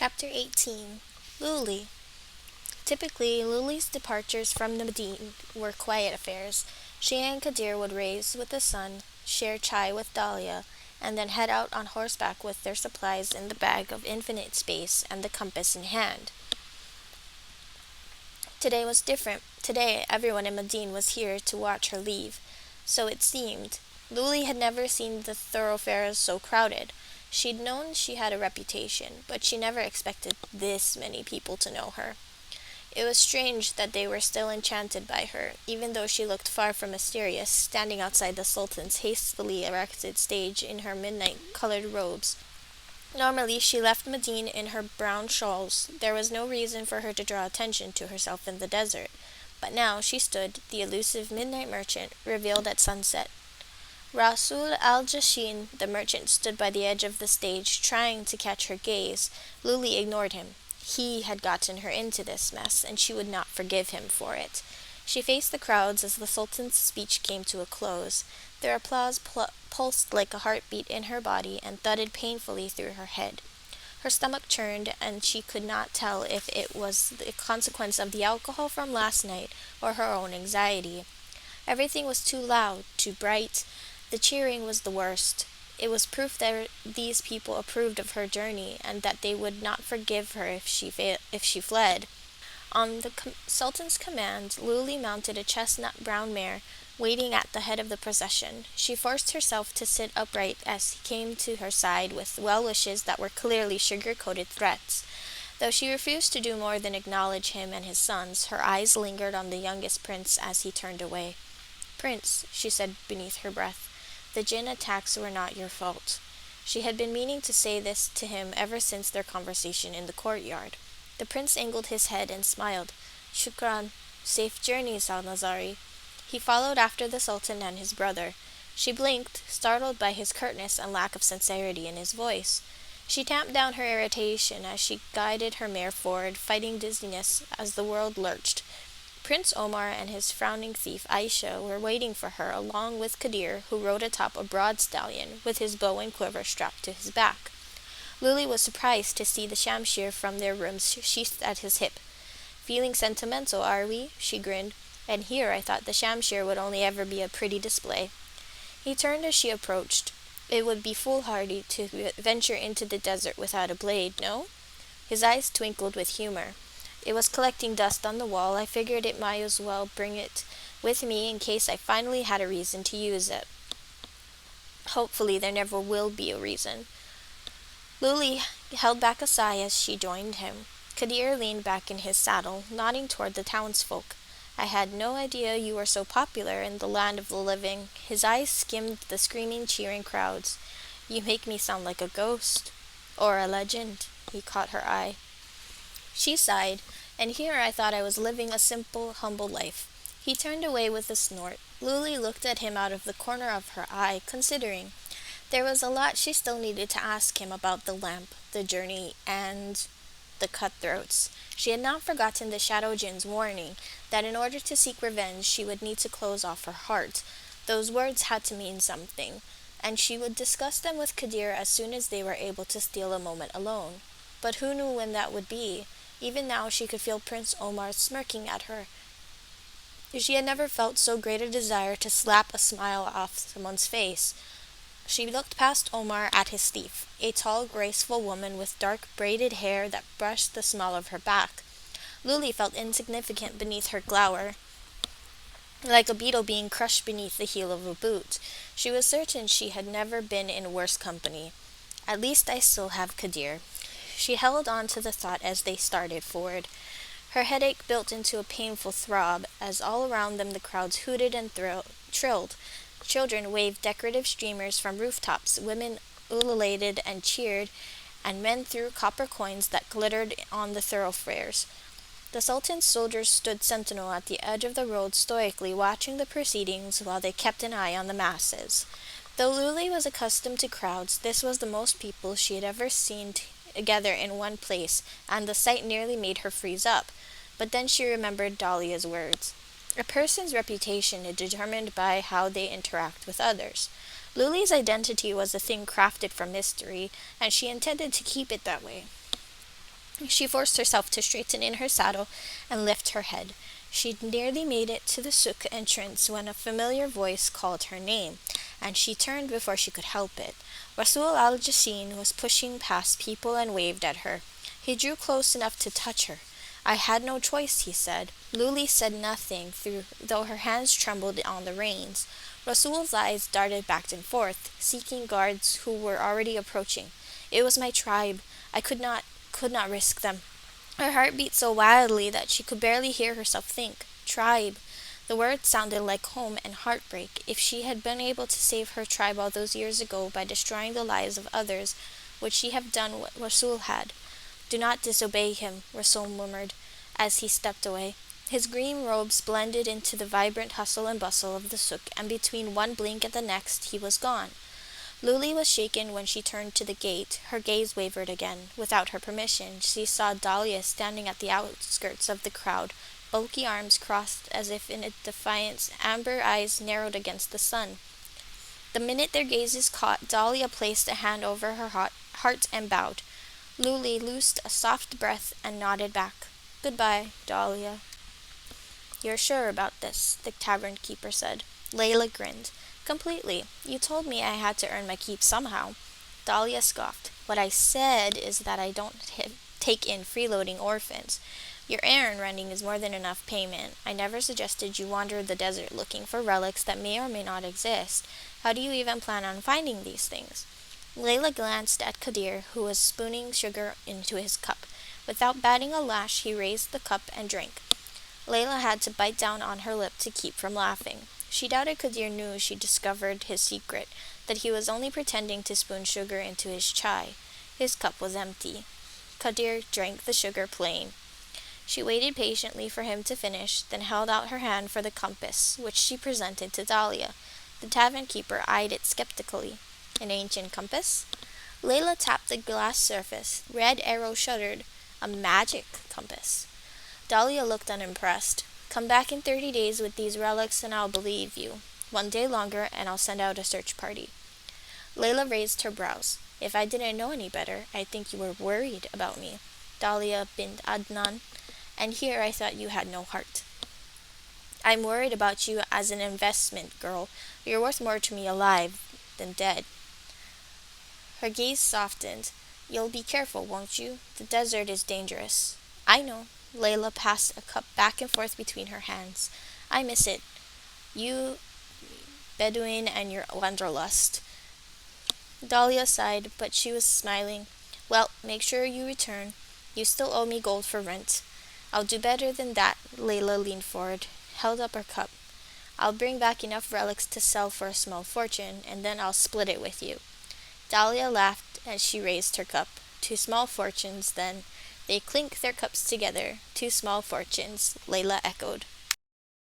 Chapter 18. Luli. Typically, Luli's departures from the Medine were quiet affairs. She and Kadir would raise with the sun, share chai with Dahlia, and then head out on horseback with their supplies in the bag of infinite space and the compass in hand. Today was different. Today, everyone in Medine was here to watch her leave. So it seemed. Luli had never seen the thoroughfares so crowded. She'd known she had a reputation, but she never expected this many people to know her. It was strange that they were still enchanted by her, even though she looked far from mysterious, standing outside the Sultan's hastily erected stage in her midnight-colored robes. Normally, she left Medine in her brown shawls. There was no reason for her to draw attention to herself in the desert. But now she stood, the elusive midnight merchant, revealed at sunset. Rasul al-Jashin, the merchant, stood by the edge of the stage, trying to catch her gaze. Luli ignored him. He had gotten her into this mess, and she would not forgive him for it. She faced the crowds as the Sultan's speech came to a close. Their applause pulsed like a heartbeat in her body and thudded painfully through her head. Her stomach churned, and she could not tell if it was the consequence of the alcohol from last night or her own anxiety. Everything was too loud, too bright. The cheering was the worst. It was proof that these people approved of her journey, and that they would not forgive her if she fled. On the Sultan's command, Luli mounted a chestnut-brown mare, waiting at the head of the procession. She forced herself to sit upright as he came to her side with well-wishes that were clearly sugar-coated threats. Though she refused to do more than acknowledge him and his sons, her eyes lingered on the youngest prince as he turned away. "Prince," she said beneath her breath, "the jinn attacks were not your fault." She had been meaning to say this to him ever since their conversation in the courtyard. The prince angled his head and smiled. "Shukran. Safe journeys, Al-Nazari." He followed after the Sultan and his brother. She blinked, startled by his curtness and lack of sincerity in his voice. She tamped down her irritation as she guided her mare forward, fighting dizziness as the world lurched. Prince Omar and his frowning thief Aisha were waiting for her, along with Kadir, who rode atop a broad stallion, with his bow and quiver strapped to his back. Luli was surprised to see the shamshir from their rooms sheathed at his hip. "Feeling sentimental, are we?" she grinned. "And here I thought the shamshir would only ever be a pretty display." He turned as she approached. "It would be foolhardy to venture into the desert without a blade, no?" His eyes twinkled with humor. "It was collecting dust on the wall. I figured it might as well bring it with me in case I finally had a reason to use it. Hopefully there never will be a reason." Luli held back a sigh as she joined him. Kadir leaned back in his saddle, nodding toward the townsfolk. "I had no idea you were so popular in the land of the living." His eyes skimmed the screaming, cheering crowds. "You make me sound like a ghost." "Or a legend." He caught her eye. She sighed. "And here I thought I was living a simple, humble life." He turned away with a snort. Luli looked at him out of the corner of her eye, considering. There was a lot she still needed to ask him about the lamp, the journey, and the cutthroats. She had not forgotten the Shadow Jinn's warning that in order to seek revenge she would need to close off her heart. Those words had to mean something, and she would discuss them with Kadir as soon as they were able to steal a moment alone. But who knew when that would be? Even now she could feel Prince Omar smirking at her. She had never felt so great a desire to slap a smile off someone's face. She looked past Omar at his thief, a tall, graceful woman with dark braided hair that brushed the small of her back. Luli felt insignificant beneath her glower, like a beetle being crushed beneath the heel of a boot. She was certain she had never been in worse company. "At least I still have Kadir." She held on to the thought as they started forward. Her headache built into a painful throb as all around them the crowds hooted and trilled. Children waved decorative streamers from rooftops, women ululated and cheered, and men threw copper coins that glittered on the thoroughfares. The Sultan's soldiers stood sentinel at the edge of the road, stoically watching the proceedings while they kept an eye on the masses. Though Luli was accustomed to crowds, this was the most people she had ever seen together in one place, and the sight nearly made her freeze up. But then she remembered Dahlia's words. A person's reputation is determined by how they interact with others. Luli's identity was a thing crafted from mystery, and she intended to keep it that way. She forced herself to straighten in her saddle and lift her head. She'd nearly made it to the souk entrance when a familiar voice called her name, and she turned before she could help it. Rasul al-Jassin was pushing past people and waved at her. He drew close enough to touch her. I had no choice, he said. Luli said nothing, though her hands trembled on the reins. Rasul's eyes darted back and forth, seeking guards who were already approaching. It was my tribe. I could not risk them. Her heart beat so wildly that she could barely hear herself think. Tribe. The word sounded like home and heartbreak. If she had been able to save her tribe all those years ago by destroying the lives of others, would she have done what Rasul had? Do not disobey him, Rasul murmured as he stepped away. His green robes blended into the vibrant hustle and bustle of the souk, and between one blink and the next he was gone. Luli was shaken when she turned to the gate. Her gaze wavered again. Without her permission, she saw Dahlia standing at the outskirts of the crowd, bulky arms crossed as if in defiance, amber eyes narrowed against the sun. The minute their gazes caught, Dahlia placed a hand over her heart and bowed. Luli loosed a soft breath and nodded back. Goodbye, Dahlia. You're sure about this, the tavern keeper said. Layla grinned. Completely. You told me I had to earn my keep somehow. Dahlia scoffed. What I said is that I don't take in freeloading orphans. Your errand running is more than enough payment. I never suggested you wander the desert looking for relics that may or may not exist. How do you even plan on finding these things? Layla glanced at Kadir, who was spooning sugar into his cup. Without batting a lash, he raised the cup and drank. Layla had to bite down on her lip to keep from laughing. She doubted Kadir knew she discovered his secret, that he was only pretending to spoon sugar into his chai. His cup was empty. Kadir drank the sugar plain. She waited patiently for him to finish, then held out her hand for the compass, which she presented to Dahlia. The tavern keeper eyed it skeptically. An ancient compass? Layla tapped the glass surface. Red arrow shuddered. A magic compass. Dahlia looked unimpressed. Come back in 30 days with these relics and I'll believe you. 1 day longer and I'll send out a search party. Layla raised her brows. If I didn't know any better, I'd think you were worried about me. Dahlia bint Adnan. And here I thought you had no heart. I'm worried about you as an investment, girl. You're worth more to me alive than dead. Her gaze softened. You'll be careful, won't you? The desert is dangerous. I know. Layla passed a cup back and forth between her hands. I miss it. You, Bedouin, and your wanderlust. Dahlia sighed, but she was smiling. Well, make sure you return. You still owe me gold for rent. I'll do better than that. Layla leaned forward, held up her cup. I'll bring back enough relics to sell for a small fortune, and then I'll split it with you. Dahlia laughed as she raised her cup. 2 small fortunes, then. They clinked their cups together. 2 small fortunes, Layla echoed.